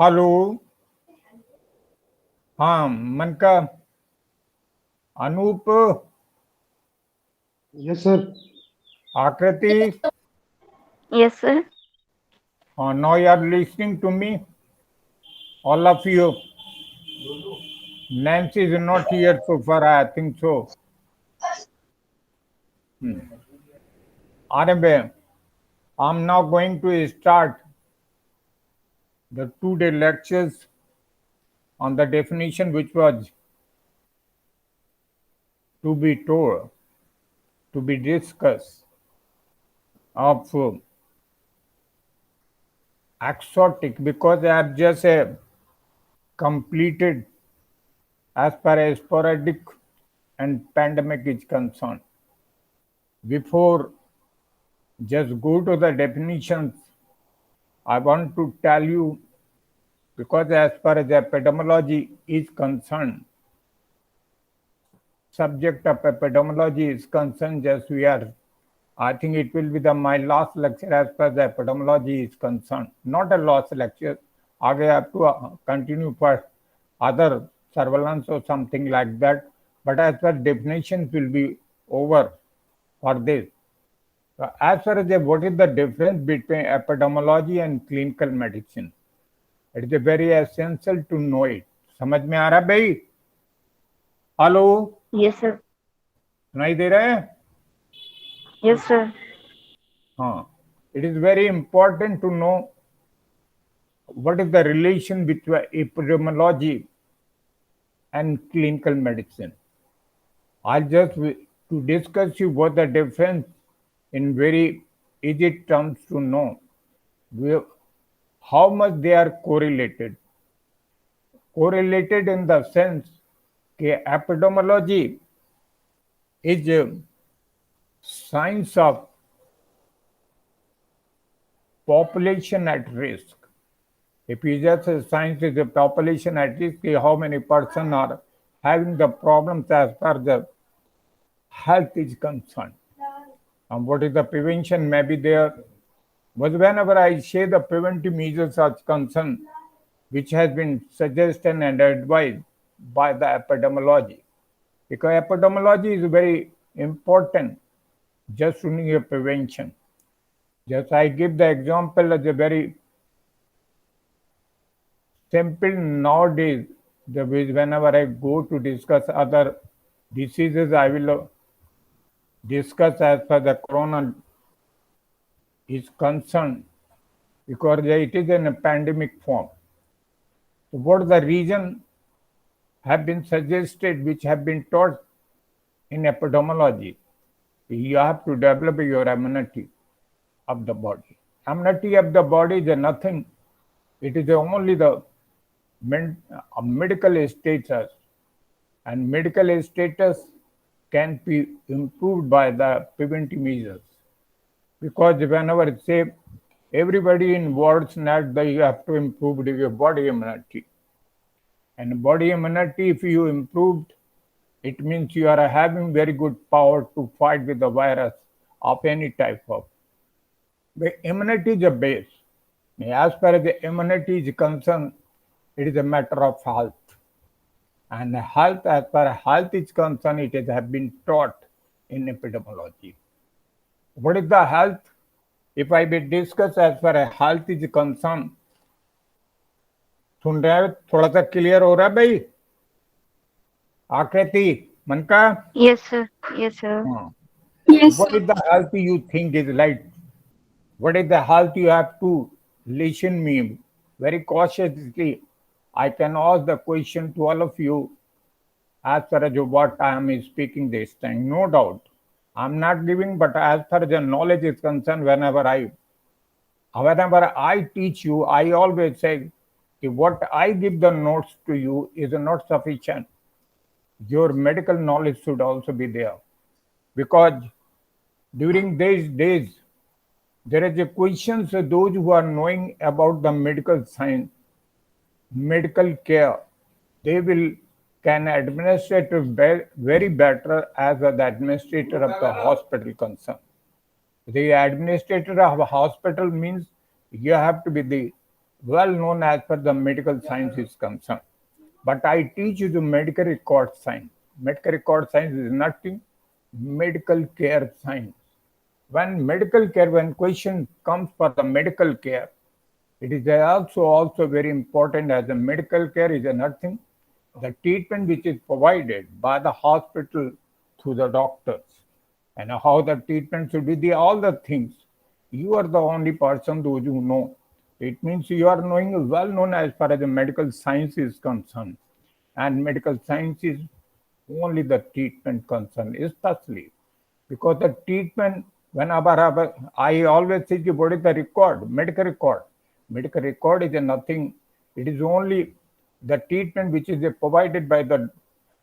Hello. हाँ मन का अनूप, Yes, sir. आकृति, Yes, sir. now you are listening to me, all of you. Nancy is not here so far, I think so. Anyway, I'm now going to start the 2 day lectures on the definition which was to be told, to be discussed of exotic, because I have just completed as far as sporadic and pandemic is concerned. Before just go to the definitions, I want to tell you, because as far as epidemiology is concerned, subject of epidemiology is concerned, just we are, I think it will be my last lecture as far as epidemiology is concerned. Not a last lecture. I have to continue for other surveillance or something like that. But as far as definitions will be over for this. As far as what is the difference between epidemiology and clinical medicine, it is very essential to know it. समझ में आ रहा है भाई? Hello, Yes, sir. सुनाई दे रहा है? Yes, sir. हाँ, it is very important to know what is the relation between epidemiology and clinical medicine. I'll just to discuss you what the difference in very easy terms to know how much they are correlated. Correlated in the sense that epidemiology is a science of population at risk. If you just say science is a population at risk, how many persons are having the problems as far as the health is concerned. And what is the prevention may be there. But whenever I say the preventive measures are concerned, which has been suggested and advised by the epidemiology, because epidemiology is very important just to need a prevention. Just I give the example as a very simple nowadays. The way whenever I go to discuss other diseases, I will discuss as far the corona is concerned, because it is in a pandemic form. So what the reason have been suggested, which have been taught in epidemiology? You have to develop your immunity of the body. Immunity of the body is nothing. It is only the medical status, and medical status can be improved by the preventive measures. Because whenever say everybody in words that you have to improve your body immunity, and body immunity, if you improved, it means you are having very good power to fight with the virus of any type of. The immunity is a base. As far as the immunity is concerned, it is a matter of health. And health, as far as health is concerned, it has been taught in epidemiology. What is the health? If I will discuss as far as health is concerned, सुन रहे हैं? थोड़ा सा clear हो रहा है भाई? आकृति, मन का? Yes, sir. Yes, sir. हाँ. Yes, What sir. is the health you think is right? What is the health you have to listen me very cautiously? I can ask the question to all of you as far as what I am speaking this time. No doubt. I'm not giving, but as far as the knowledge is concerned, whenever I teach you, I always say if what I give the notes to you is not sufficient, your medical knowledge should also be there. Because during these days, there is a question, so those who are knowing about the medical science, medical care, they will can administrator very better as the administrator of the hospital concern. The administrator of a hospital means You have to be the well known as per the medical science is concerned. But I teach you the medical record science. Medical record science is nothing medical care science. When medical care, when question comes for the medical care, it is also very important as the medical care is a nothing the treatment which is provided by the hospital to the doctors and how the treatment should be the all the things you are the only person those who know. It means you are knowing well known as far as the medical science is concerned, and medical science is only the treatment concern, especially because the treatment whenever I always say what is the record, medical record. Medical record is a nothing. It is only the treatment which is provided by the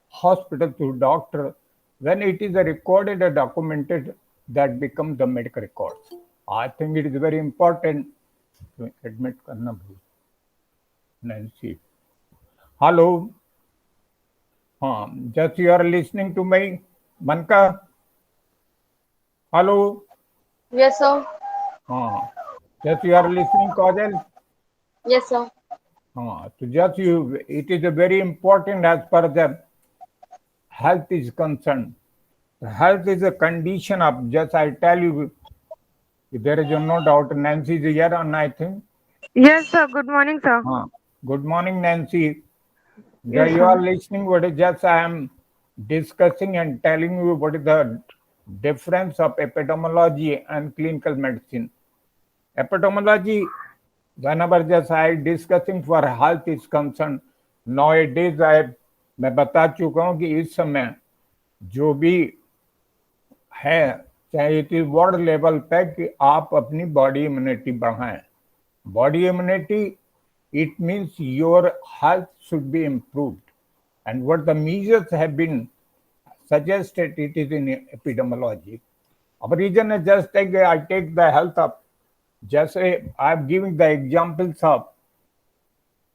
hospital to doctor. When it is recorded or documented, that becomes the medical records. I think it is very important to admit करना भाई Nancy. Hello. Just you are listening to my Manka. Hello. Yes, sir. Just you are listening, Kajal. Yes, sir. So just you, it is a very important as far as the health is concerned. Health is a condition of, just I tell you, there is no doubt. Nancy is here, and I think. Yes, sir. Good morning, sir. Good morning, Nancy. Yes, You are sir. listening. What is just I am discussing and telling you what is the difference of epidemiology and clinical medicine. Epidemiology, whenever just I discussing for health is concerned, nowadays मैं बता चुका हूँ कि इस समय जो भी है चाहे इट इज वर्ल्ड लेवल पे कि आप अपनी बॉडी इम्यूनिटी बढ़ाएं. Body immunity, it means your health should be improved. And what the measures have been suggested, it is in epidemiology. Our reason is just like I take the health up. Just say I'm giving the examples of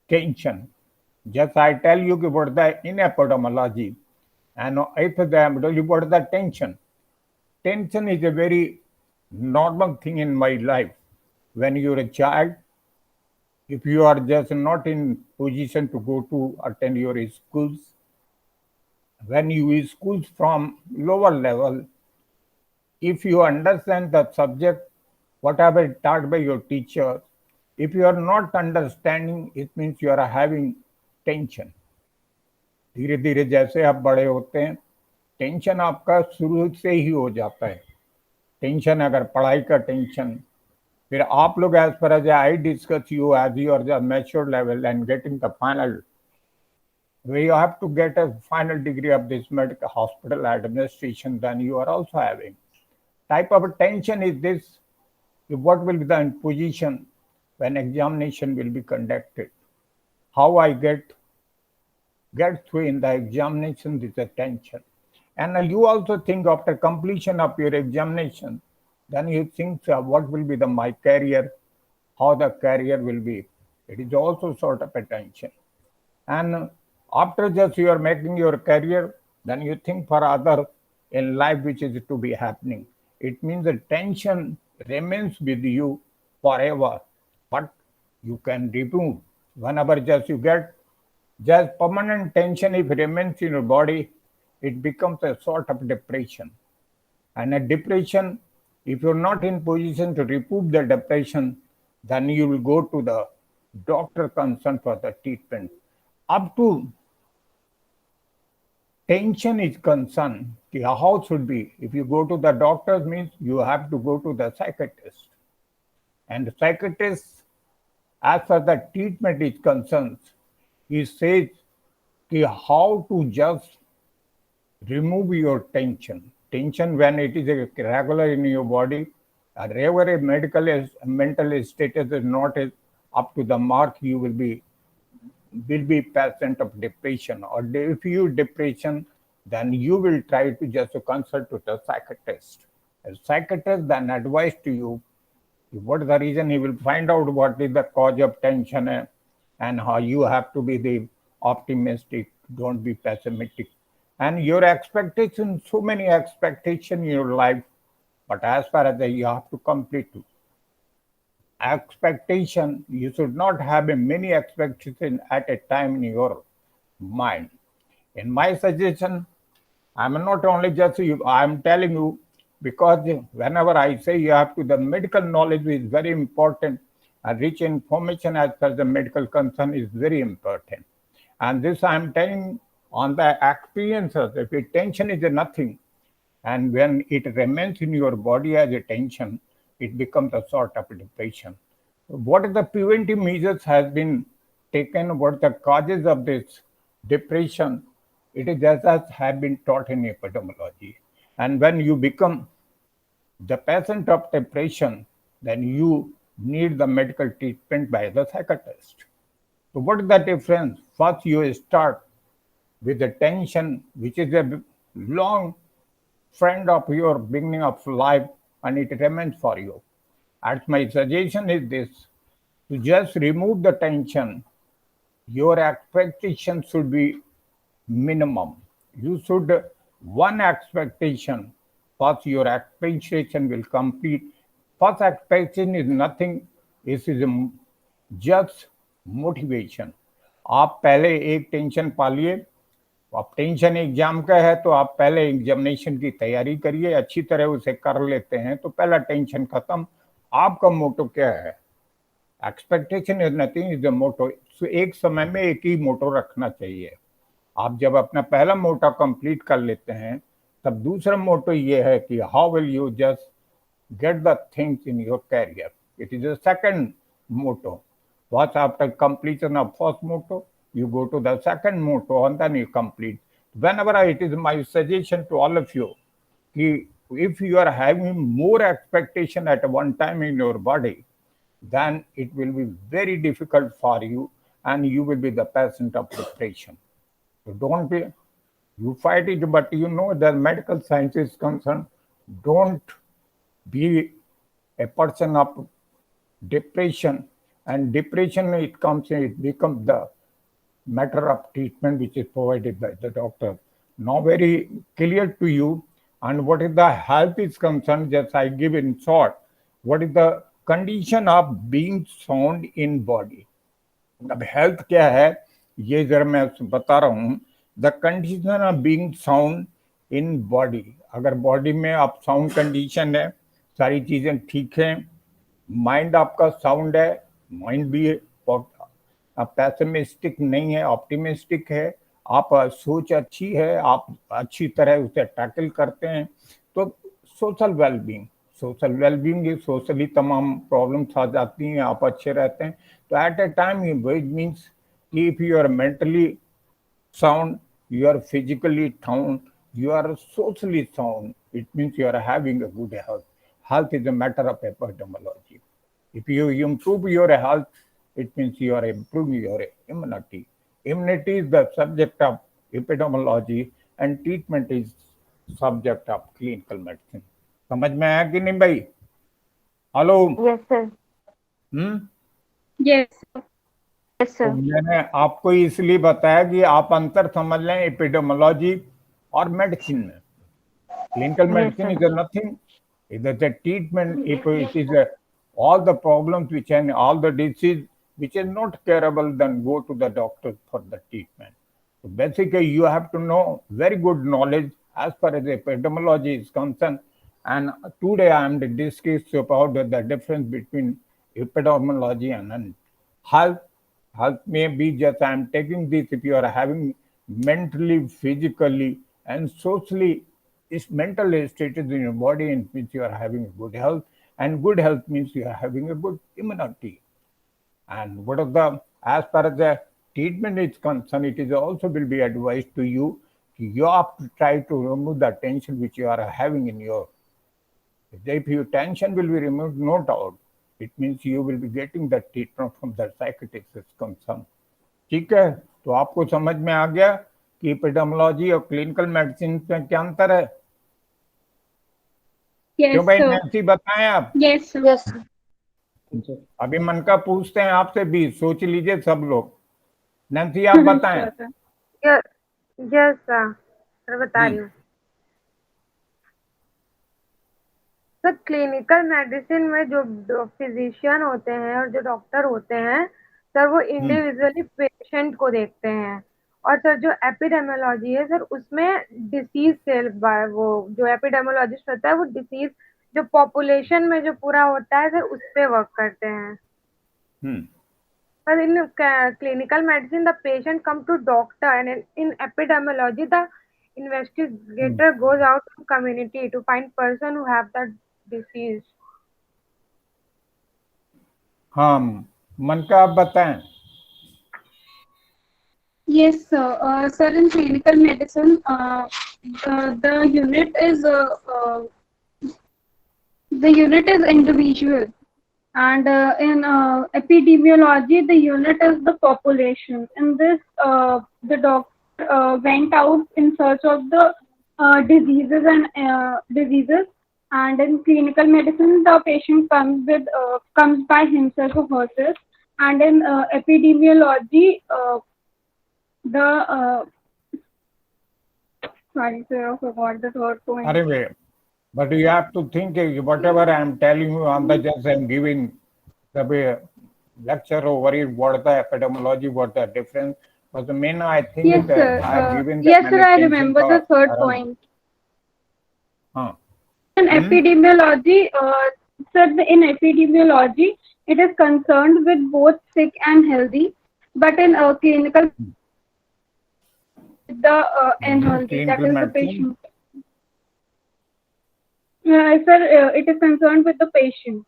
tension. Just I tell you what the in epidemiology, and if the epidemiology what the tension. Tension is a very normal thing in my life. When you're a child, if you are just not in position to go to attend your schools, when you schools from lower level, if you understand the subject, whatever taught by your teacher, if you are not understanding, it means you are having tension. धीरे धीरे जैसे आप बड़े होते हैं tension आपका शुरू से ही हो जाता है. टेंशन अगर पढ़ाई का टेंशन, फिर आप लोग as per as I discuss you as you are the mature level and getting the final where you have to get a final degree of this medical hospital administration, then you are also having type of tension is this. What will be the position when examination will be conducted? How I get through in the examination, this is tension. And you also think after completion of your examination, then you think what will be the my career, how the career will be. It is also sort of a tension. And after just you are making your career, then you think for other in life which is to be happening. It means the tension remains with you forever, but you can remove whenever just you get just permanent tension. If it remains in your body, it becomes a sort of depression. And a depression, if you're not in position to remove the depression, then you will go to the doctor concerned for the treatment. Up to tension is concerned, how should be? If you go to the doctors, means you have to go to the psychiatrist. And the psychiatrist, as far the treatment is concerned, he says how to just remove your tension. Tension when it is regular in your body, wherever a mental status is not up to the mark, you will be patient of depression. Or if you depression, then you will try to just consult with a psychiatrist. A psychiatrist then advise to you what is the reason. He will find out what is the cause of tension and how you have to be the optimistic, don't be pessimistic. And your expectations, so many expectations in your life, but as far as you have to complete expectation. You should not have a many expectations at a time in your mind. In my suggestion, I'm not only just you, I'm telling you because whenever I say you have to, the medical knowledge is very important. And rich information as per the medical concern is very important. And this I'm telling on the experiences. If your tension is nothing, and when it remains in your body as a tension, it becomes a sort of depression. What are the preventive measures has been taken? What the causes of this depression? It is just as have been taught in epidemiology. And when you become the patient of depression, then you need the medical treatment by the psychiatrist. So what is the difference? First, you start with the tension, which is a long friend of your beginning of life, and it remains for you. And my suggestion is this: to just remove the tension. Your expectation should be minimum. You should one expectation. First, your expectation will complete. First expectation is nothing. This is just motivation. आप पहले एक tension पालिए. अब tension exam का है तो आप पहले examination की तैयारी करिए, अच्छी तरह उसे कर लेते हैं तो पहला टेंशन खत्म. आपका मोटो क्या है? Expectation is nothing is the motto. एक समय में एक ही मोटो रखना चाहिए. आप जब अपना पहला मोटो कंप्लीट कर लेते हैं तब दूसरा मोटो ये है कि how will you just get the things in your career. It is the second motto. Once after completion of first motto, you go to the second motto and then you complete. Whenever it is my suggestion to all of you, if you are having more expectation at one time in your body, then it will be very difficult for you and you will be the patient of depression. So don't be, you fight it, but you know the medical science is concerned. Don't be a person of depression, and depression it becomes the matter of treatment which is provided by the doctor. Now very clear to you. And what is the health is concerned, just I give in short, what is the condition of being sound in body. अब health क्या है ये जरा मैं बता रहा हूँ. The condition of being sound in body. अगर बॉडी में आप साउंड कंडीशन है, सारी चीजें ठीक हैं, माइंड आपका साउंड है, माइंड भी पैसिमिस्टिक नहीं है, ऑप्टिमिस्टिक है, आप सोच अच्छी है, आप अच्छी तरह उसे टैकल करते हैं, तो सोशल वेलबींग सोशली तमाम प्रॉब्लम्स आ जाती हैं, आप अच्छे रहते हैं. तो at a time it means if you are mentally sound, you are physically sound, you are socially sound, it means you are having a good health. Health is a matter of epidemiology. If you improve your health, it means you are improving your immunity. Immunity is the subject of epidemiology and treatment is subject of clinical medicine. समझ में आया कि नहीं भाई? Hello. Yes, sir. Yes. Yes, तो sir. मैंने आपको इसलिए बताया कि आप अंतर समझ लें एपिडेमोलॉजी और मेडिसिन में. Clinical Yes, medicine sir. Is nothing. It is a treatment. If it is all the problems which and all the disease which is not curable, then go to the doctor for the treatment. So basically, you have to know very good knowledge as far as epidemiology is concerned. And today I am to discuss about the difference between epidemiology and health. Health may be just I am taking this if you are having mentally, physically, and socially. This mental status in your body means you are having good health, and good health means you are having a good immunity. And what is the as far as the treatment is concerned, it is also will be advised to you. You have to try to remove the tension which you are having in your. If your tension will be removed, no doubt, it means you will be getting the treatment from the psychiatrist is concerned. ठीक है, तो आपको समझ में आ गया कि epidemiology और clinical medicine में क्या अंतर है? Yes, क्यों भाई sir. नैन्सी बताएं आप? Yes, sir. Yes, sir. अभी मन का पूछते हैं आपसे भी, सोच लीजिए सब लोग. नैन्सी आप बताएं. Sure, sir. Yes, sir. Sir बता रही हूँ. सर क्लिनिकल मेडिसिन में जो फिजिशियन होते हैं और जो डॉक्टर होते हैं सर वो इंडिविजुअली पेशेंट को देखते हैं। और सर जो एपिडेमियोलॉजी है सर उसमें डिसीज से वो जो एपिडेमियोलॉजिस्ट होता है वो डिसीज जो पॉपुलेशन में जो पूरा होता है सर उस पे वर्क करते हैं। हम्म But in clinical medicine, the patient come to doctor, and in epidemiology, the investigator goes out to community to find person who have that disease. हाँ, मन का आप बताएं। Yes, sir. Sir, in clinical medicine, the unit is individual, and in epidemiology, the unit is the population. In this, the doctor went out in search of the diseases, and in clinical medicine, the patient comes by himself or herself, and in epidemiology, the sorry sir, I forgot the third point. अरे वे, but you have to think whatever I am telling you on the just I am giving the lecture over it, what the epidemiology, what the difference. But the main I think Yes, that sir. I have given the Yes, sir. I medication remember for the third around- point. हाँ, In epidemiology, in epidemiology, it is concerned with both sick and healthy, but in clinical, the unhealthy, that clinical is the medicine. patient. Sir, it is concerned with the patient.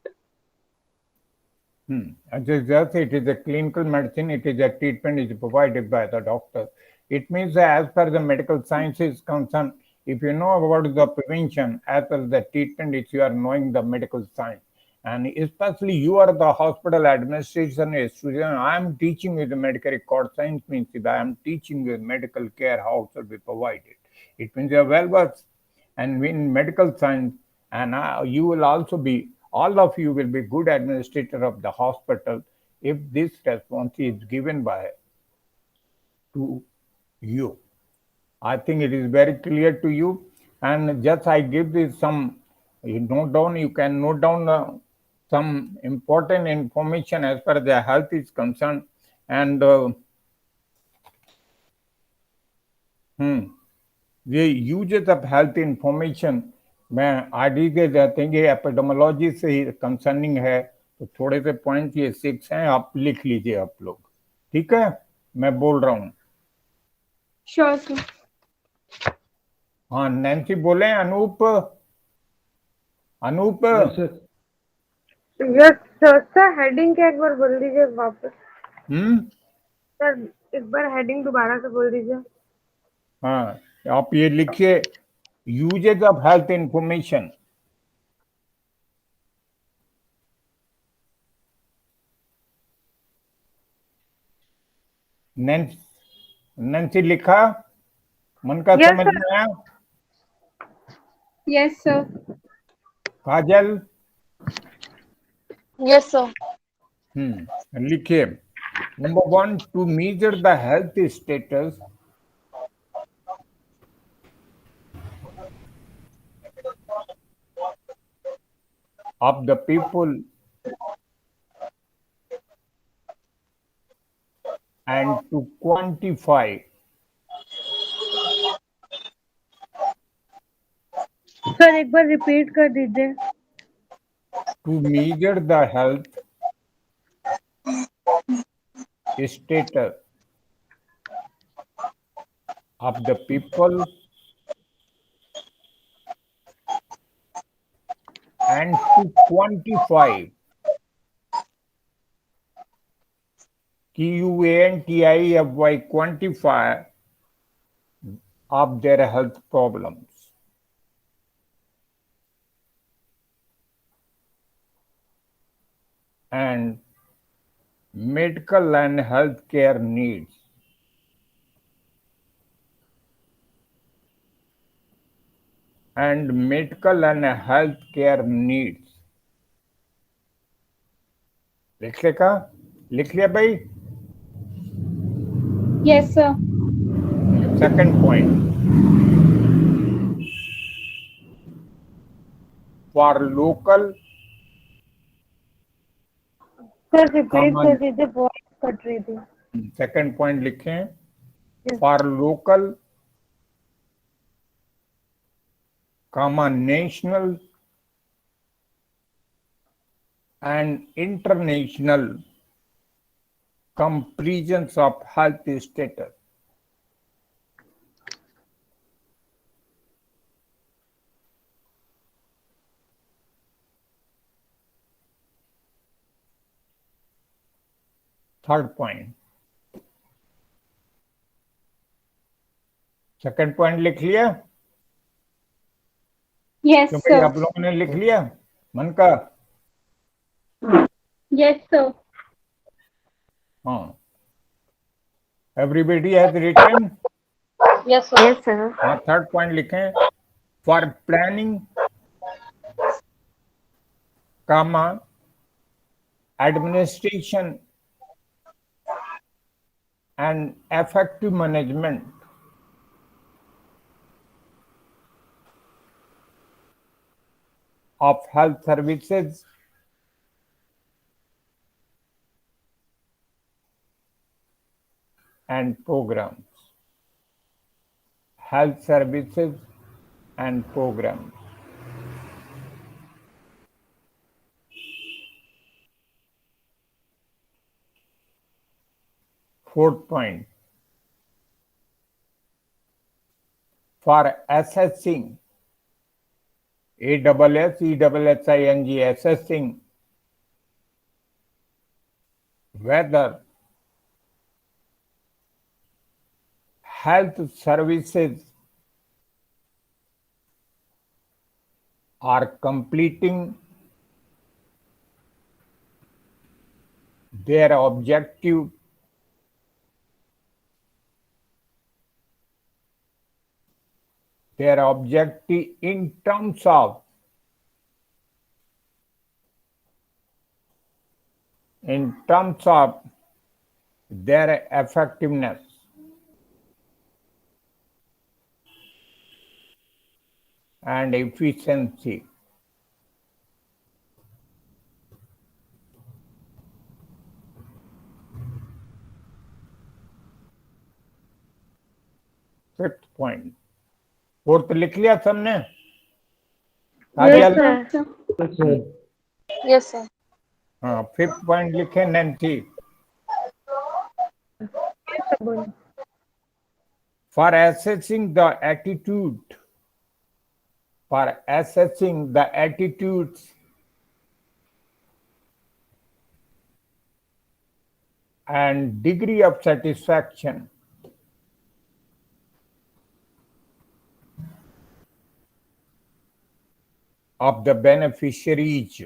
Just it is a clinical medicine, it is a treatment is provided by the doctor. It means that as per the medical science is concerned, if you know about the prevention as well as the treatment, if you are knowing the medical science, and especially you are the hospital administration student, I am teaching you the medical record science means if I am teaching you medical care how should be provided. It means you are well versed and in medical science, and you will also be, all of you will be good administrator of the hospital if this response is given by to you. I think it is very clear to you, and just I give this some, you note down, you can note down some important information as far as the health is concerned, and the uses of health information में आदि के जाते हैं, ये epidemiology से ही concerning है, तो थोड़े से पॉइंट ये 6 हैं, आप लिख लीजिए आप लोग, ठीक है, मैं बोल रहा हूँ। Sure, sir. हाँ, नैन्सी बोले। Anup, Anup yes sir heading क्या एक बार बोल दीजिए वापस। सर एक बार हेडिंग दोबारा से बोल दीजिए। हाँ, आप ये लिखिए, uses of health information. Nancy लिखा, मन का Yes, समझ sir. में आया? Yes, sir. Kajal? Yes, sir. लिखिए, number 1, to measure the health status of the people and to quantify sir एक बार रिपीट कर दीजिए। to measure the health status of the people and to quantify QUANTIFY quantify of their health problems. And medical and healthcare needs. And medical and healthcare needs. लिख लेगा? लिख लिया भाई? Yes, sir. Second point. for local, sir repeat Common. कर दीजिए, voice cut रही थी। second point लिखें, Yes. for local, national and international comparisons of health status. Third point. Second point लिख लिया? Yes, क्यों भाई sir. आप लोगों ने लिख लिया मन का? Yes, sir. हाँ. Everybody has written? Yes, sir. Yes, sir. हाँ, थर्ड पॉइंट लिखें, for planning, comma, administration and effective management of health services and programs. Health services and programs. Fourth point. For assessing, ASSESSING, assessing whether health services are completing their objective in terms of their effectiveness and efficiency. Fifth point. Fourth लिख लिया सबने? Yes, काजल? sir. Yes, sir. हाँ, fifth point लिखे Nancy. For assessing the attitudes and degree of satisfaction of the beneficiaries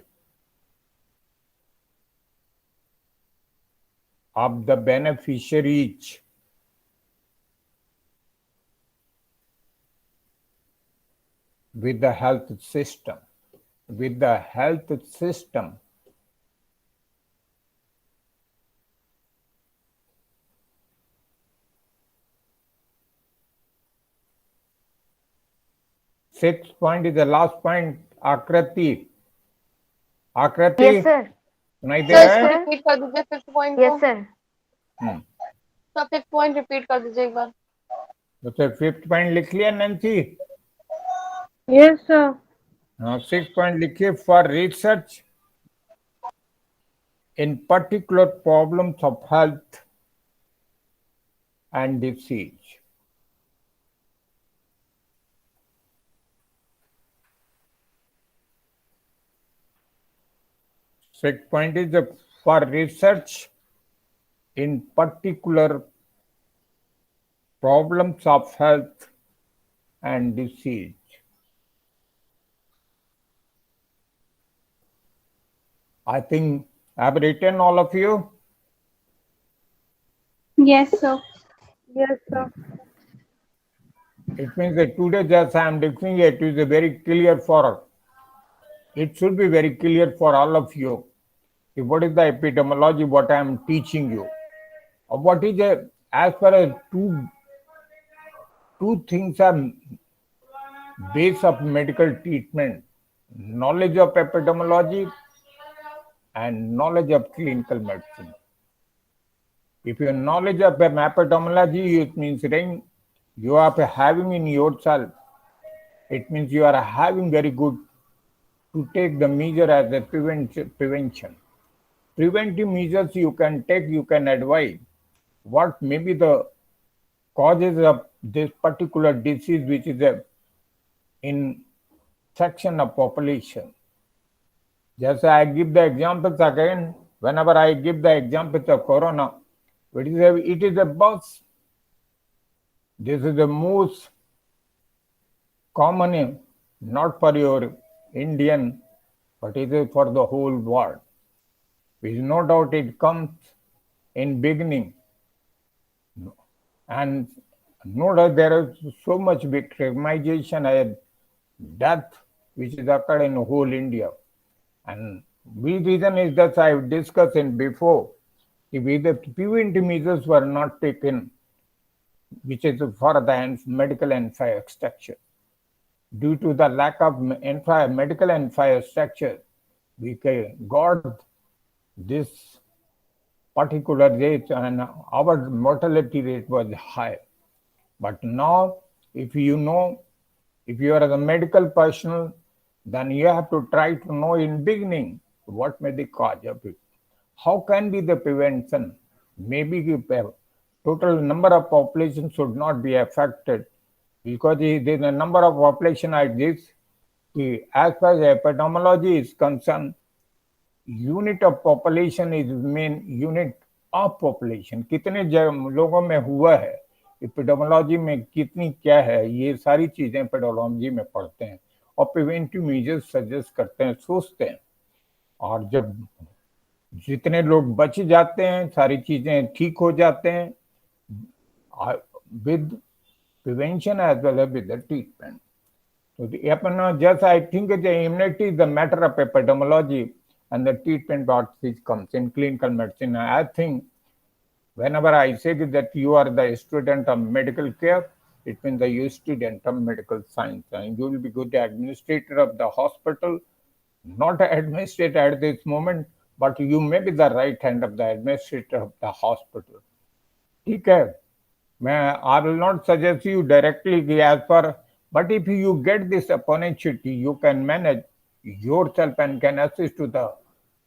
with the health system. Sixth point is the last point. Akrati. Yes, sir. सुनाई दे sir रहा इसको है? Repeat कर दीजिए fifth point Yes, को। sir. तो fifth point repeat कर दीजिए एक बार। तो फिर फिफ्थ पॉइंट लिख लिया नैन्सी? Yes sir. हाँ, सिक्स पॉइंट लिखिए, for research in particular problems of health and disease. Sixth point is for research in particular problems of health and disease. I think I've written all of you. Yes, sir. Yes, sir. It means that today just I am declaring it is a very clear for, it should be very clear for all of you. What is the epidemiology, what I am teaching you. What is as far as two things are base of medical treatment. knowledge of epidemiology and knowledge of clinical medicine. If your knowledge of epidemiology, it means you are having in yourself, it means you are having very good to take the measure as a prevention. Preventive measures you can take, you can advise what may be the causes of this particular disease, which is in section of population. Just I give the examples again, whenever I give the examples of corona, it is a bus. This is the most common, not for your Indian, but it is for the whole world. With no doubt it comes in beginning. And no doubt there is so much victimization and death which is occurred in whole India. And the reason is that I have discussed in before, if the preventive measures were not taken, which is for the medical infrastructure. Due to the lack of medical infrastructure, we got this particular rate and our mortality rate was high. But now, if you are a medical personnel, then you have to try to know in beginning what may be the cause of it. How can be the prevention? Maybe the total number of population should not be affected, because the number of population like this, as far as epidemiology is concerned, unit of population is main unit of population. कितने लोगों में हुआ है, epidemiology में कितनी क्या है, ये सारी चीजें एपिडेमियोलॉजी में पढ़ते हैं और प्रिवेंटिव मेजर्स सजेस्ट करते हैं, सोचते हैं। और जब जितने लोग बच जाते हैं, सारी चीजें ठीक हो जाते हैं with prevention as well as with the treatment. So just I think the immunity is the matter of epidemiology, and the treatment part which comes in clinical medicine. I think whenever I say that you are the student of medical care, it means that you are student of medical science, and you will be good administrator of the hospital, not administrator at this moment, but you may be the right hand of the administrator of the hospital. ठीक है, I will not suggest you directly as per, but if you get this opportunity, you can manage yourself and can assist to the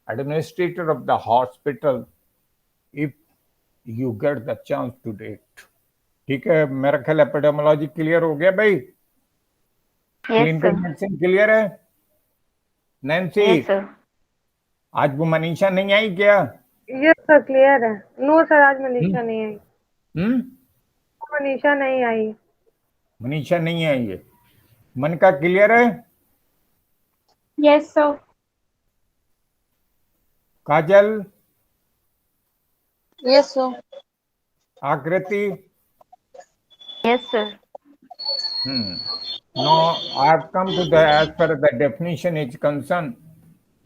administrator of the hospital if you get the chance to do it. ठीक है, मेरा ख्याल epidemiology clear हो गया भाई? Clinical medicine clear है? Nancy, आज वो मनीषा नहीं आई क्या? यस सर, क्लियर है। नो सर, आज मनीषा नहीं आई। मनीषा नहीं आई। मनीषा नहीं आई है। मन का क्लियर है? Yes sir. Kajal? Yes sir. Aakriti? Yes, sir. Now I have come to the as per the definition is concerned,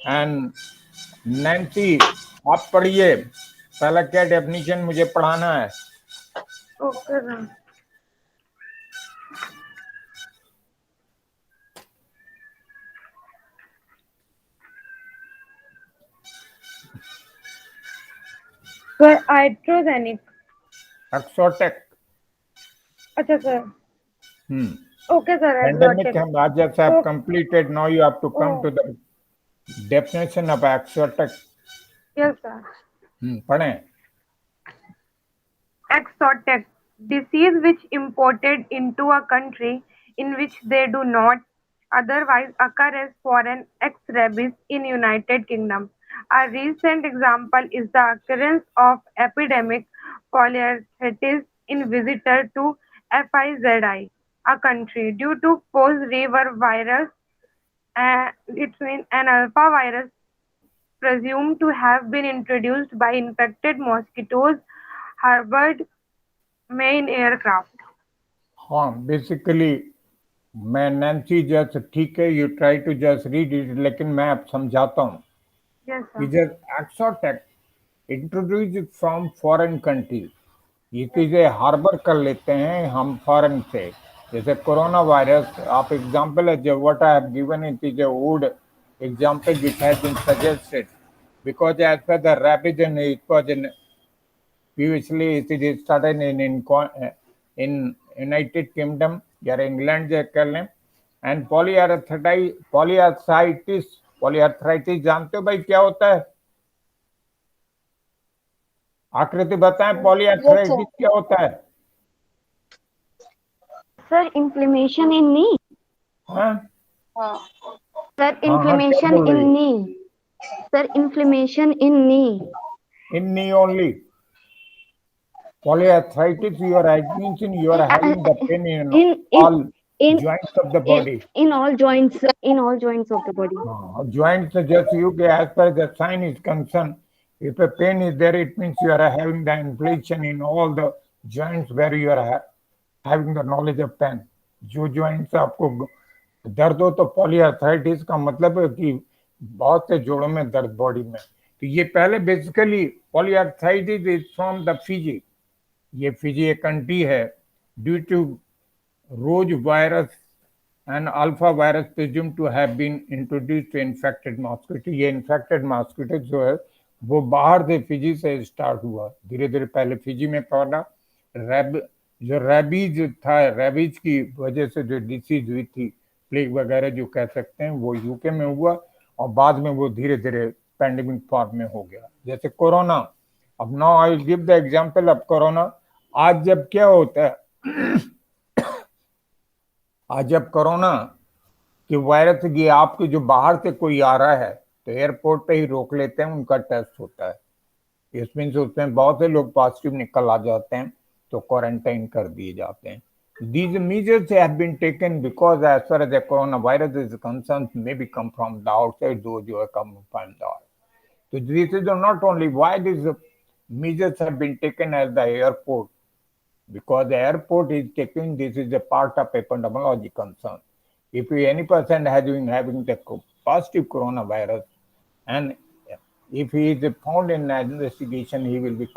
and Nancy आप पढ़िए, पहला क्या डेफिनेशन मुझे पढ़ाना है। Okay sir. Sir hydrogenic. Exotic. अच्छा sir. Okay sir. Pandemic have just have completed. Now you have to come to the definition of exotic. Yes sir. पढ़ें। Exotic, disease which imported into a country in which they do not otherwise occur as foreign ex-rabies in United Kingdom. A recent example is the occurrence of epidemic polyarthritis in visitor to FIZI, a country, due to Pos river virus. It's an alpha virus presumed to have been introduced by infected mosquitoes harbored in aircraft. हाँ, basically मैं Nancy just ठीक है, you try to just read it, लेकिन मैं अब समझाता हूँ। Yes sir. It is exotic, introduced from foreign countries. ये चीजें हार्बर कर लेते हैं हम फॉरेन से, जैसे कोरोना वायरस, आप एग्जाम्पल है, जो what I have given it is a wood example which has been suggested because as per the rabies and it was in previously it is started in United Kingdom या England जो कर लें, and polyarthritis जानते हो भाई क्या होता है? आकृति बताएं, Yes, sir. पॉलीआर्थराइटिस क्या होता है? सर इन्फ्लेमेशन इन नी, हाँ हाँ सर हाँ, क्या इन्फ्लेमेशन बोल इन रही? Knee, sir inflammation in knee, In knee only. Polyarthritis, you are means you are having the pain in all in joints of the body. in all joints, in all joints of the body. Joints just you get as per the sign is concerned. If a pain is there, it means you are having the inflammation in all the joints where you are having the knowledge of pain. जो joints आपको दर्द हो, तो polyarthritis का मतलब है कि बहुत से जोड़ों में दर्द बॉडी में। तो ये पहले basically polyarthritis is from the Fiji. ये फिजी एक कंट्री है, due to Ross virus and alpha virus presumed to have been introduced to infected mosquito। ये infected mosquito जो है वो बाहर से फिजी से स्टार्ट हुआ, धीरे धीरे पहले फिजी में पड़ा। जो रेबीज था, रेबीज की वजह से जो डिसीज हुई थी, प्लेग वगैरह जो कह सकते हैं, वो यूके में हुआ और बाद में वो धीरे धीरे पैंडेमिक फॉर्म में हो गया, जैसे कोरोना। अब now I will give the example of corona. आज जब क्या होता है, आज जब कोरोना कि वायरस ये आपके जो बाहर से कोई आ रहा है तो एयरपोर्ट पे ही रोक लेते हैं, उनका टेस्ट होता है। इसमें से उसमें बहुत से लोग पॉजिटिव निकल आ जाते हैं तो क्वारंटाइन कर दिए जाते हैं। These measures have been taken because as far as the coronavirus is concerned, maybe come from the outside, those who have come from the outside. So this is not only why these measures have been taken at the airport, because the airport is taking this is a part of epidemiology concern. If any person has been having the positive coronavirus and if he is found in an investigation, he will be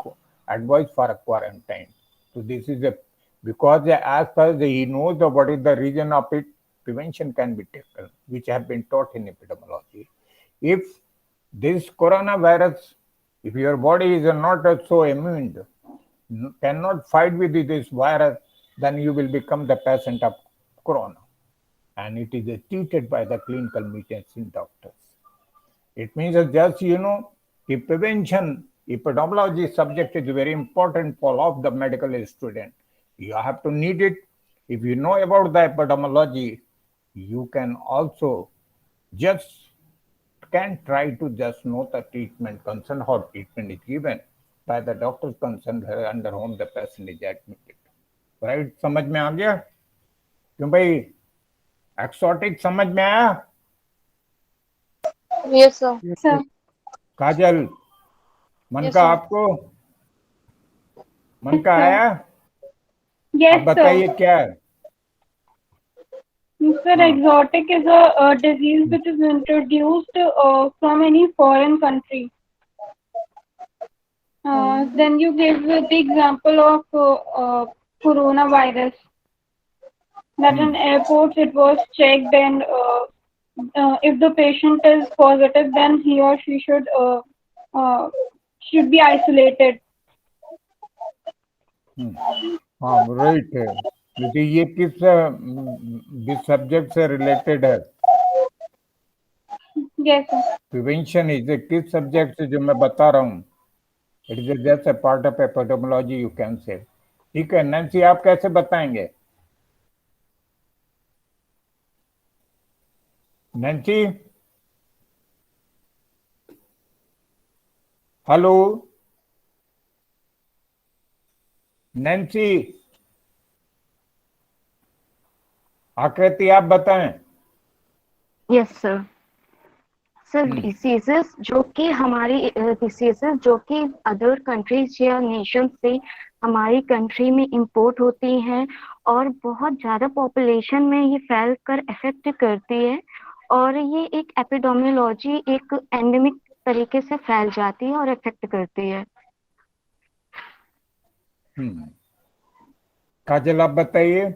advised for a quarantine. So this is a because as far as he knows what is the reason of it, prevention can be taken, which have been taught in epidemiology. If this coronavirus, if your body is not so immune, cannot fight with this virus, then you will become the patient of corona. And it is treated by the clinical medicine doctors. It means that just, the prevention, epidemiology subject is very important for all of the medical student. You have to need it. If you know about the epidemiology, you can also can try to just know the treatment concern, how treatment is given by the doctors concerned under whom the patient is admitted. Right? समझ में आ गया? क्यों भाई, exotic समझ में आया? Yes, sir. Sir. काजल, मन Yes, का sir. आपको मन Yes, का sir. आया? Yes, अब बताइए sir. क्या है? Sir, exotic is a disease which is introduced from any foreign country. Then you gave the example of coronavirus. That in airports it was checked, and if the patient is positive, then he or she should be isolated. हाँ, right है। लेकिन ये किस subject से related है? Yes, sir. Prevention is किस subject से जो मैं बता रहा हूँ? It is just a part of epidemiology, you can say. ठीक है नैन्सी, आप कैसे बताएंगे? नैन्सी, हेलो नैन्सी, आकृति आप बताएं। Yes sir. सर डिसीजेस जो कि हमारी डिसीजेस जो कि अदर कंट्रीज या नेशन से हमारी कंट्री में इंपोर्ट होती हैं और बहुत ज़्यादा पॉपुलेशन में ये फैल कर इफेक्ट करती है, और ये एक एपिडेमियोलॉजी एक एंडेमिक तरीके से फैल जाती है और इफेक्ट करती है। काजल आप बताइए।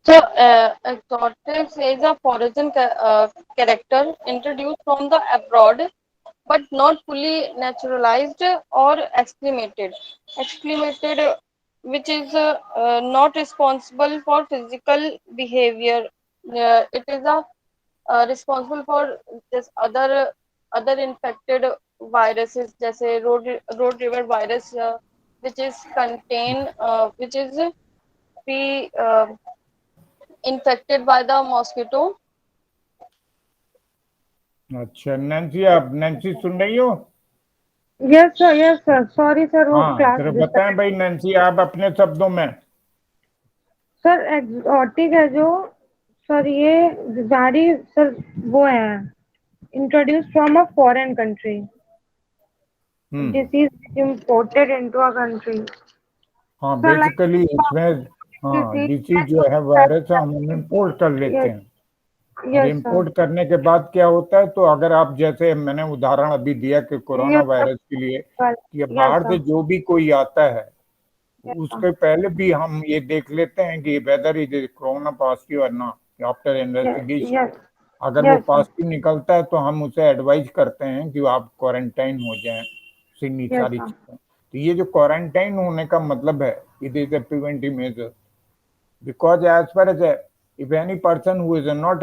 So, exotics is a foreign character introduced from the abroad, but not fully naturalized or acclimated. Acclimated, which is not responsible for physical behavior. It is responsible for this other infected viruses, जैसे road river virus, which is which is be infected by the mosquito. अच्छा Nancy, आप Nancy सुन रही हो? Yes sir, sorry sir, वो हाँ, class जरा बताएं भाई नैन्सी, आप अपने शब्दों में। सर एक्सोटिक है जो, सर ये जारी सर वो है introduce from a foreign country, disease imported into a country. हाँ, सर लाइक बेसिकली इसमें हाँ डिसीज जो है वायरस हम इम्पोर्ट कर लेते हैं, और यस सर, इम्पोर्ट करने के बाद क्या होता है, तो अगर आप जैसे मैंने उदाहरण अभी दिया कि कोरोना यस वायरस के लिए, कि यस बाहर से सर, जो भी कोई आता है उसके पहले भी हम ये देख लेते हैं कि वेदर इज कोरोना पॉजिटिव और नॉट आफ्टर इन्वेस्टिगेशन। यस अगर वो यस सर, पॉजिटिव निकलता है तो हम उसे एडवाइज करते हैं कि आप क्वारंटाइन हो जाएं, इतनी यस सारी सर, चीजें। तो ये जो क्वारंटाइन होने का मतलब है, it is a preventive measure, because as far as if any person who is not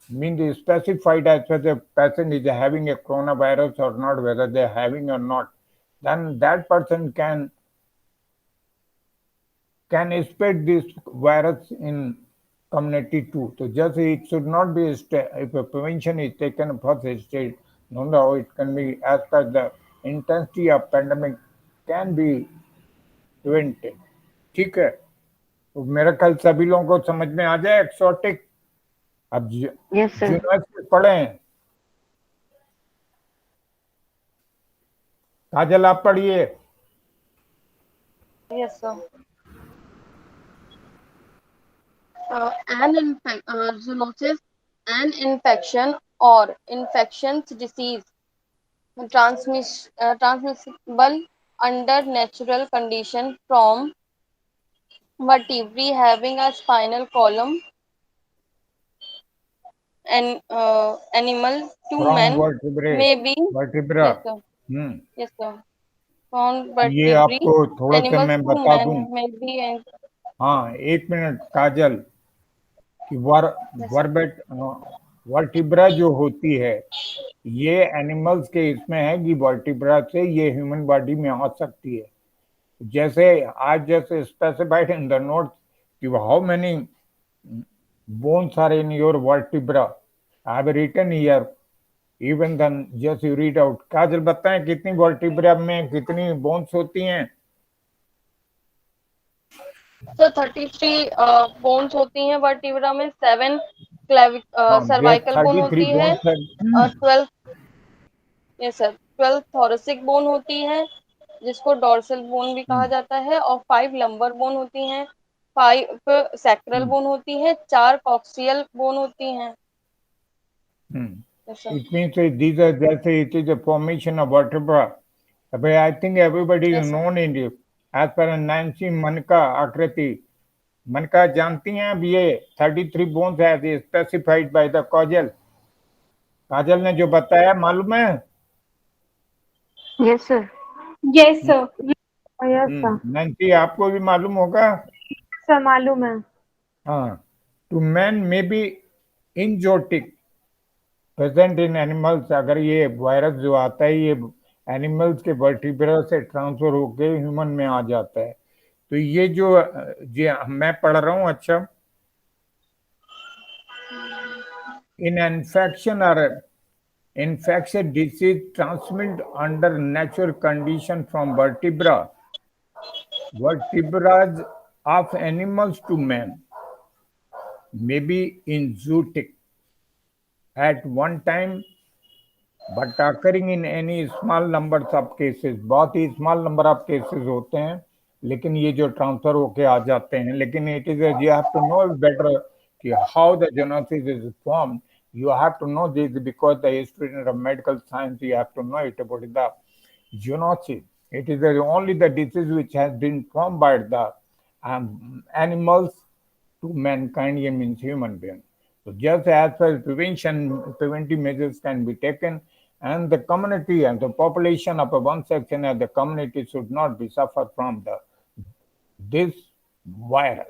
means specified as far as a person is having a coronavirus or not, whether they are having or not, then that person can spread this virus in community too. So just it should not be if a prevention is taken first stage, no, it can be as per the intensity of pandemic can be prevented. ठीक है, तो मेरा ख्याल सभी लोगों को समझ में आ जाए एक्सोटिक। अब Yes, sir. यूनिवर्सिटी पढ़े हैं, काजल आप पढ़िए। Yes, sir. Zoonosis, an infection or infectious disease transmissible under natural condition from vertebrae having a spinal column and animal to from man may be vertebra. yes sir yes sir from ये vertebrae आपको थोड़ा सा animals मैं to बता man दूं, may be and हाँ एक minute काजल, कि yes sir. वर्बेट वर्टिब्रा जो होती है ये एनिमल्स के इसमें है कि वर्टिब्रा से ये ह्यूमन बॉडी में आ सकती है। जैसे आज जैसे स्पेसिफाइड इन द नोट कि how many bones are in your vertebra, I have written here, even then just you read out। काजल बताएं कितनी वर्टिब्रा में कितनी बोन्स होती हैं? So 33 बोन्स होती हैं वर्टिब्रा में, 7 हाँ, सर्वाइकल बोन 33 होती है बोन्स है। और 12 यस सर 12 थोरेसिक बोन होती है जिसको डोर्सल बोन भी कहा जाता है, और 5 लंबर बोन होती हैं, 5 सैक्रल बोन होती है, 4 कॉक्सियल बोन होती हैं। Yes sir It means these are just it is a formation of vertebra. But I think everybody is yes sir known in it. As per Nancy Manka आकृति, मनका जानती हैं अब ये 33 बोन्स है specified by the Kajal. Kajal ने जो बताया मालूम है? Yes, sir. Yes, sir. Yes sir, Nancy आपको भी मालूम होगा। सर मालूम है। हाँ, to man may be enzootic present in animals. अगर ये वायरस जो आता है ये एनिमल्स के वर्टिब्रा से ट्रांसफर होके ह्यूमन में आ जाता है। तो ये जो जी मैं पढ़ रहा हूँ, अच्छा, इन इन्फेक्शन और infectious disease transmitted under natural condition from vertebrae of animals to man, may be in zootic at one time but occurring in any small numbers of cases। बहुत ही स्मॉल नंबर ऑफ केसेस होते हैं लेकिन ये जो transfer होके आ जाते हैं। लेकिन it is you have to know better कि how the zoonosis is formed। You have to know this because the student of medical science, you have to know it about the zoonosis। It is only the disease which has been formed by the animals to mankind, means human being. So just as far as preventive measures can be taken, and the community and the population of one section of the community should not be suffer from this virus.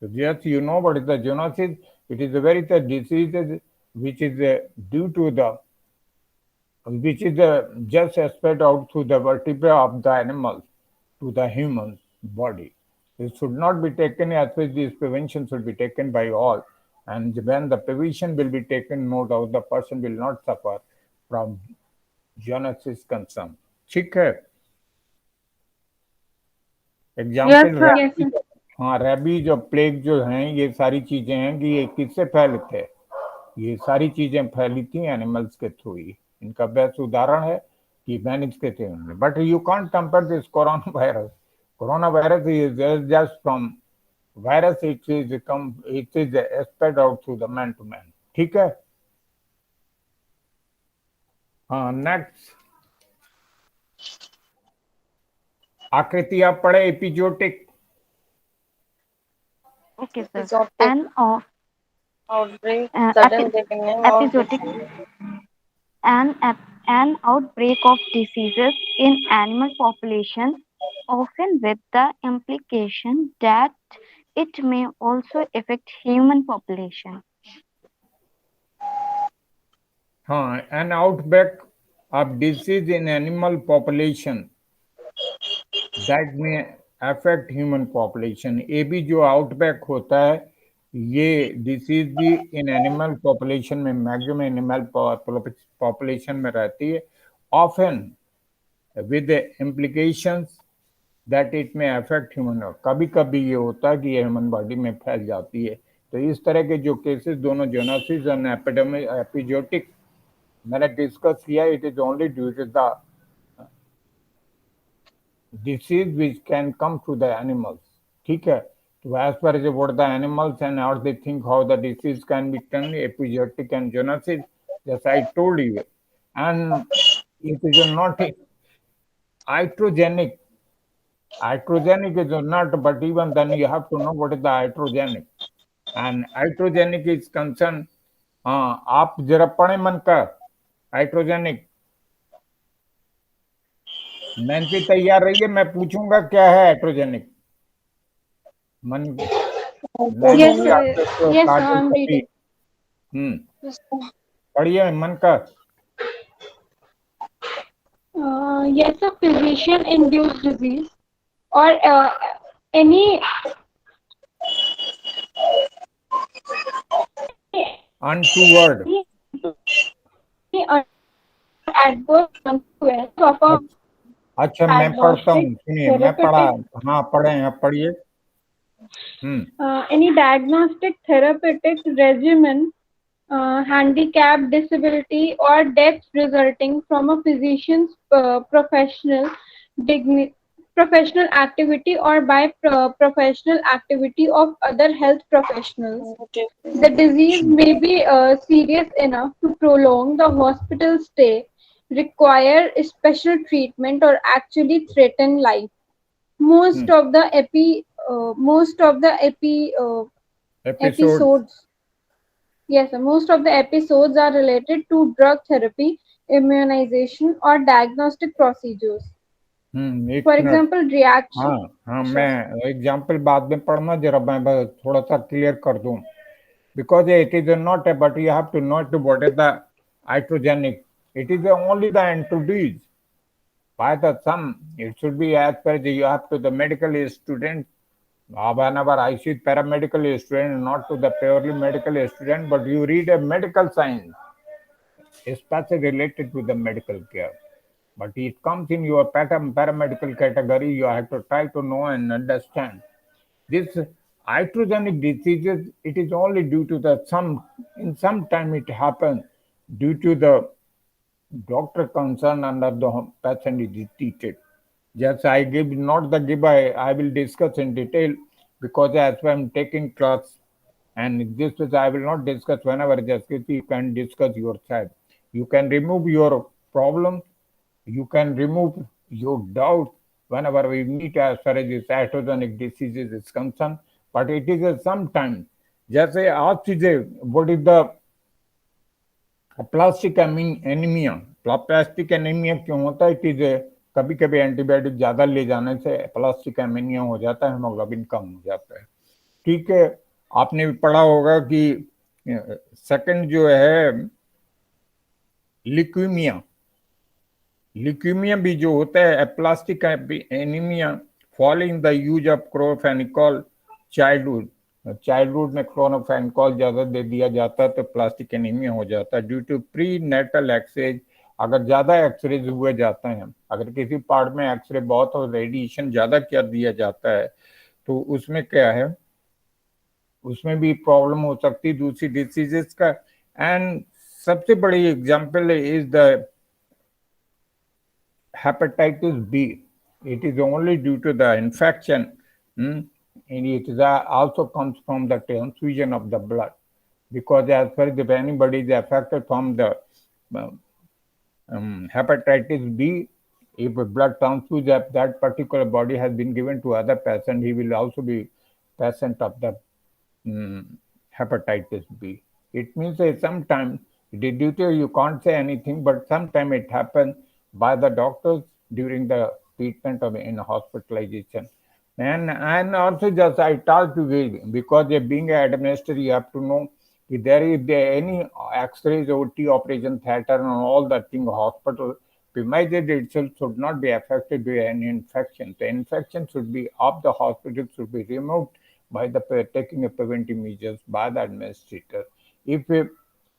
So just you know what is the zoonosis? It is a very disease which is due to the which is just spread out through the vertebra of the animals to the human body. It should not be taken as well. This prevention should be taken by all. And when the prevention will be taken, no doubt the person will not suffer from zoonosis concern. ठीक है Yes, example sir. Yes, rabies sir. हाँ rabies और plague जो हैं ये सारी चीजें हैं कि ये किससे फैले थे ये सारी चीजें फैली थी एनिमल्स के थ्रू ही इनका बेस्ट उदाहरण है कि मैनेज के थे उन्होंने but you can't compare this corona virus is just from virus it is spread out through the man to man ठीक है हाँ नेक्स्ट आकृति आप पढ़े एपिजोटिक Okay, sir. Exotic An outbreak, sudden epi- beginning of episodic an outbreak of diseases in animal populations, often with the implication that it may also affect human population. an outbreak of disease in animal population that may affect human population ये भी जो outbreak होता है ये disease भी in animal population में maximum animal population में रहती है often with implications that it में अफेक्ट ह्यूमन कभी कभी ये होता है कि ये ह्यूमन बॉडी में फैल जाती है तो इस तरह के जो केसेस दोनों जोनोसिस और एपिजोटिक मैंने डिस्कस किया it is only due to the disease which can come to the animals. ठीक है तो as far as about the animals and how they think how the disease can be turned epigenetic and zoonosis, as I told you, and it is not iatrogenic. Iatrogenic is not, but even then you have to know what is the iatrogenic. And iatrogenic is concerned. आप जरा पढ़े मन का iatrogenic Nancy तैयार रहिए मैं पूछूंगा क्या है हाइड्रोजेनिक मन Yes, नैन्सी sir. आपके Yes, sir. कार्टून I'm कभी reading. पढ़िए मन का Yes, a physician-induced disease or any untoward adverse consequence of a अच्छा मैं पढ़ता हूँ diagnostic सुनिए मैं पढ़ा therapeutic हाँ पढ़े आप पढ़िए any diagnostic therapeutic regimen, handicap, disability, or death resulting from a physician's professional activity or by professional activity of other health professionals. The disease may be serious enough to prolong the hospital stay, require special treatment, or actually threaten life. Most of the episode episodes, yes, sir, most of the episodes are related to drug therapy, immunization, or diagnostic procedures. एक For minute example, reaction. हाँ हाँ मैं example बाद में पढ़ना जरा मैं बस थोड़ा सा क्लियर कर दूं because it is not a but you have to know to what is the iatrogenic it is only the introduced by the some it should be as per the you have to the medical student whenever I see paramedical student not to the purely medical student but you read a medical science especially related to the medical care but it comes in your paramedical category you have to try to know and understand this iatrogenic diseases it is only due to the some in some time it happens due to the doctor concern under the patient is treated. Yes, I give not the give I will discuss in detail because as I'm taking class and this is I will not discuss whenever just you can discuss your side. You can remove your problem, you can remove you doubt whenever we meet as far as this atogenic diseases is concerned, but it is a sometime. जैसे आप चीजें, what is the plastic anaemia, plastic anaemia क्यों होता है? It is कभी कभी antibiotic ज्यादा ले जाने से प्लास्टिक एनीमिया हो जाता है, हेमोग्लोबिन कम हो जाता है। ठीक है, आपने भी पढ़ा होगा कि सेकंड जो है लिक्यूमिया, लिक्यूमिया भी जो होता है aplastic anaemia following the use of chloramphenicol childhood, childhood में क्लोरोफेनिकॉल ज्यादा दे दिया जाता है तो प्लास्टिक एनीमिया हो जाता है due to prenatal x-rays. अगर ज्यादा एक्सरेज हुए जाते हैं, अगर किसी पार्ट में एक्सरे बहुत और रेडिएशन ज्यादा कर दिया जाता है तो उसमें क्या है, उसमें भी प्रॉब्लम हो सकती है दूसरी डिसीजेस का। एंड सबसे बड़ी example is the hepatitis B. It is only due to the infection, and it is also comes from the transfusion of the blood. Because as far as if anybody is affected from the hepatitis B, if a blood transfusion of that particular body has been given to other patient, he will also be patient of the hepatitis B. It means that sometimes due to you can't say anything, but sometimes it happens by the doctors during the treatment of in hospitalization. And also just I told you, because being an administrator, you have to know if there any X-rays, OT, operation theater, and all that thing hospital, premises itself should not be affected by any infection. The infection should be of the hospital should be removed by the taking a preventive measures by the administrator. If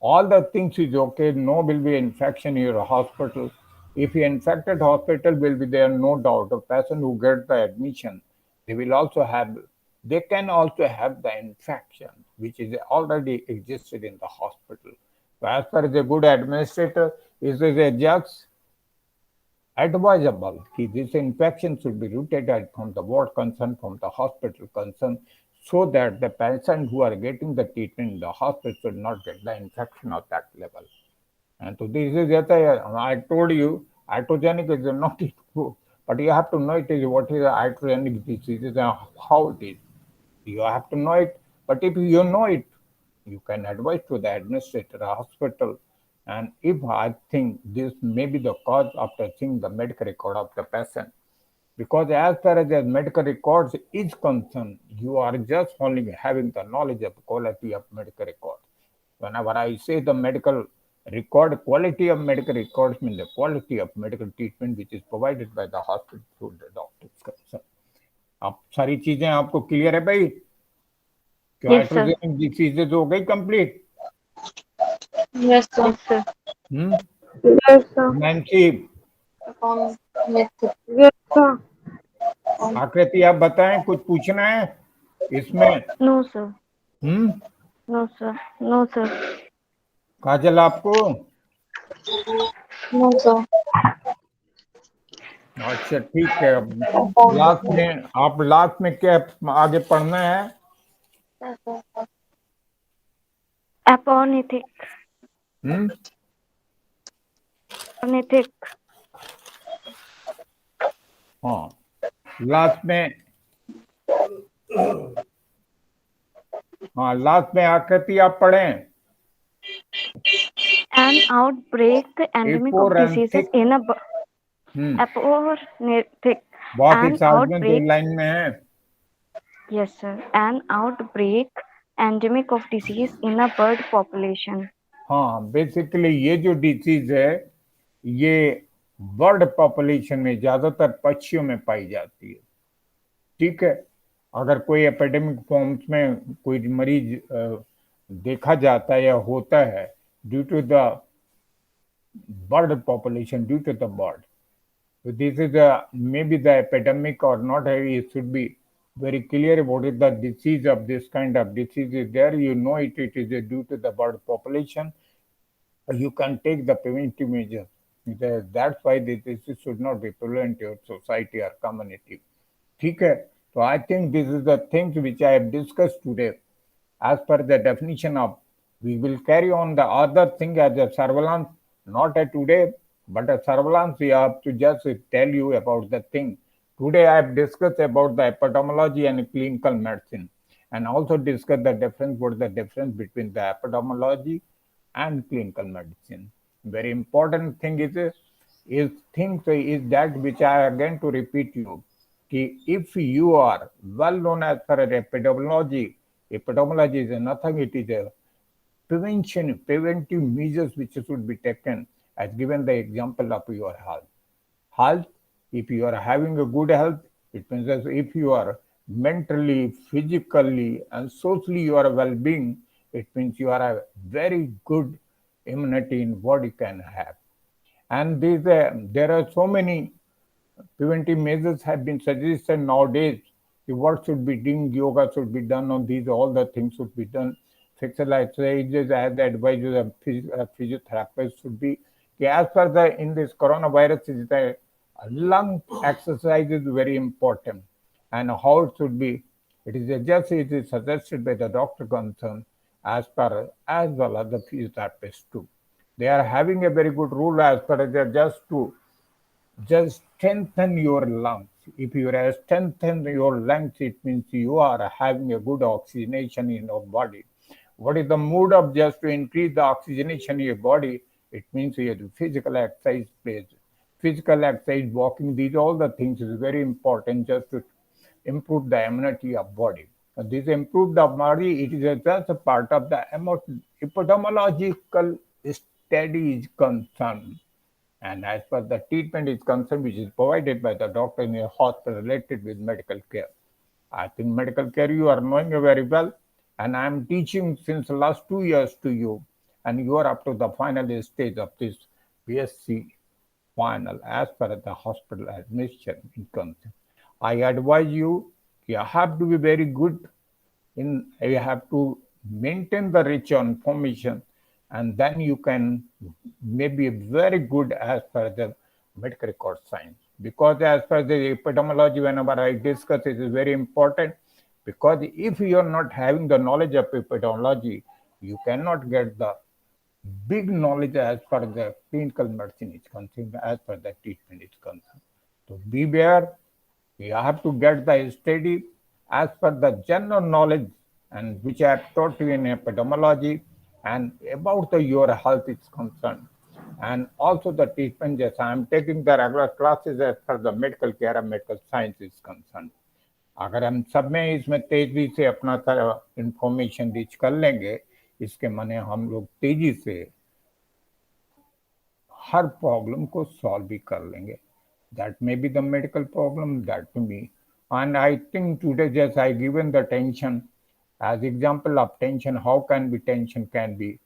all the things is okay, no will be infection in your hospital. If you infected hospital will be there, no doubt. A patient who gets the admission, they will also have, they can also have the infection, which is already existed in the hospital. So as far as a good administrator, it is just advisable that this infection should be rooted out from the ward concern, from the hospital concern, so that the patient who are getting the treatment in the hospital should not get the infection of that level. And so this is that I told you, iatrogenic is not true, but you have to know it is what is iatrogenic disease and how it is. You have to know it, but if you know it, you can advise to the administrator, hospital, and if I think this may be the cause after seeing the medical record of the patient. Because as far as the medical records is concerned, you are just only having the knowledge of quality of medical record. Whenever I say the medical record, quality of medical records means the quality of medical treatment which is provided by the hospital to the doctors concerned. अब सारी चीजें आपको clear है भाई? क्या Yes, sir. Hydrogen diseases हो गई complete? Yes, sir. Yes, sir. Yes, sir. Nancy, Method. Yes, sir. आकृति आप बताएं, कुछ पूछना है इसमें? No, sir. हम्म, No, sir. No, sir. काजल आपको? No, sir. अच्छा ठीक है, लास्ट में आप लास्ट में क्या आगे पढ़ना है? Aponitic. Aponitic. हाँ, लास्ट में, हाँ लास्ट में आकृति आप पढ़ें। An outbreak, the endemic of diseases Aponitic. in a hmm, aponitic. बहुत ही An सावधान से outbreak. लाइन में है। Yes, sir. An outbreak, endemic of disease in a bird population. हाँ, बेसिकली ये जो डिसीज है ये बर्ड पॉपुलेशन में ज्यादातर पक्षियों में पाई जाती है। ठीक है, अगर कोई एपिडेमिक फॉर्म्स में कोई मरीज देखा जाता है या होता है due to the bird population, due to the bird, so this is maybe the epidemic or not, it should be very clear what is the disease of this kind of disease is there. You know it is due to the bird population. You can take the preventive measures. That's why this disease should not be prevalent in your society or community. ठीक है, so I think this is the things which I have discussed today. As per the definition of, we will carry on the other thing as a surveillance, not today. But Sarvalan, we have to just tell you about the thing. Today I have discussed about the epidemiology and clinical medicine, and also discussed the difference, what the difference between the epidemiology and clinical medicine. Very important thing is things is that which I am again to repeat you. If you are well known as per epidemiology is nothing, it is a preventive measures which should be taken, as given the example of your health. Health, if you are having a good health, it means that if you are mentally, physically, and socially you are well-being, it means you are a very good immunity in body can have. And there are so many preventive measures have been suggested nowadays. The work should be done, yoga should be done on these, all the things should be done. Physical exercises as the advices of physiotherapists should be. As per the in this coronavirus, is the lung exercise is very important, and how it should be. It is suggested by the doctor concerned as well as the physiotherapist too. They are having a very good rule as per just strengthen your lungs. If you are strengthen your lungs, it means you are having a good oxygenation in your body. What is the mood of just to increase the oxygenation in your body? It means you have to physical exercise plays. Physical exercise, walking, these all the things is very important just to improve the immunity of body. And this improve the body, it is just a part of the epidemiological study is concerned. And as per the treatment is concerned, which is provided by the doctor in a hospital related with medical care. I think medical care you are knowing very well, and I am teaching since the last 2 years to you, and you are up to the final stage of this BSc final as per the hospital admission in concern. I advise you have to be very good you have to maintain the rich information, and then you can maybe very good as per the medical record science. Because as per the epidemiology, whenever I discuss it is very important, because if you are not having the knowledge of epidemiology, you cannot get the big knowledge as per the clinical medicine is concerned, as per the treatment is concerned. So beware, you have to get the study as per the general knowledge and which I have taught you in epidemiology and about your health is concerned. And also the treatment, yes, I am taking the regular classes as per the medical care and medical science is concerned. अगर हम सब में इसमें तेजी से अपना information reach कर लेंगे, इसके माने हम लोग तेजी से हर प्रॉब्लम को सॉल्व भी कर लेंगे. That may be the medical problem, that to me. And I think today just I given the tension as example of tension, how can be tension can be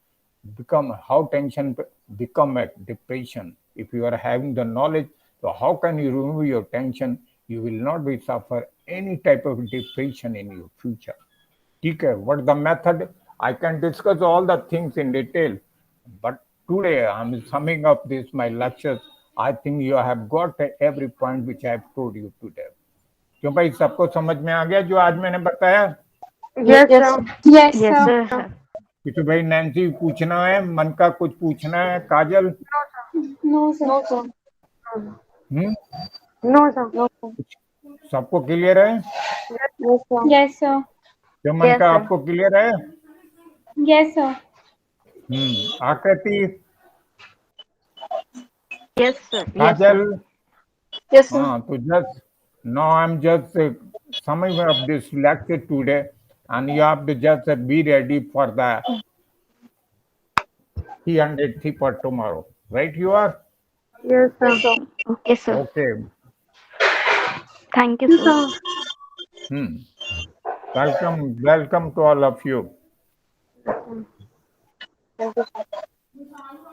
become, how tension become a depression. If you are having the knowledge, so how can you remove your tension? You will not be suffer any type of depression in your future. Okay, what the method? I can discuss all the things in detail, but today I'm summing up this my lectures. I think you have got every point which I have told you today. क्यों भाई सबको समझ में आ गया जो आज मैंने बताया? Yes, Yes, sir. Yes, Yes, sir. sir. कुछ भाई नैन्सी पूछना है, मन का कुछ पूछना है, काजल? No, sir. no, sir. हम्म, No, sir. No, sir. सबको क्लियर है? Yes, sir. Yes, sir. जो मन Yes, का sir. आपको क्लियर है? Yes, sir. आकृति, Yes, sir. Yes, काजल, sir. Yes, sir. हाँ, तो just now I'm just summing up this lecture today, and you have to just be ready for the 300 for tomorrow, right? You are? Yes, sir. Yes, sir. Okay, sir. Okay. Thank you, sir. Welcome to all of you. Thank you, sir.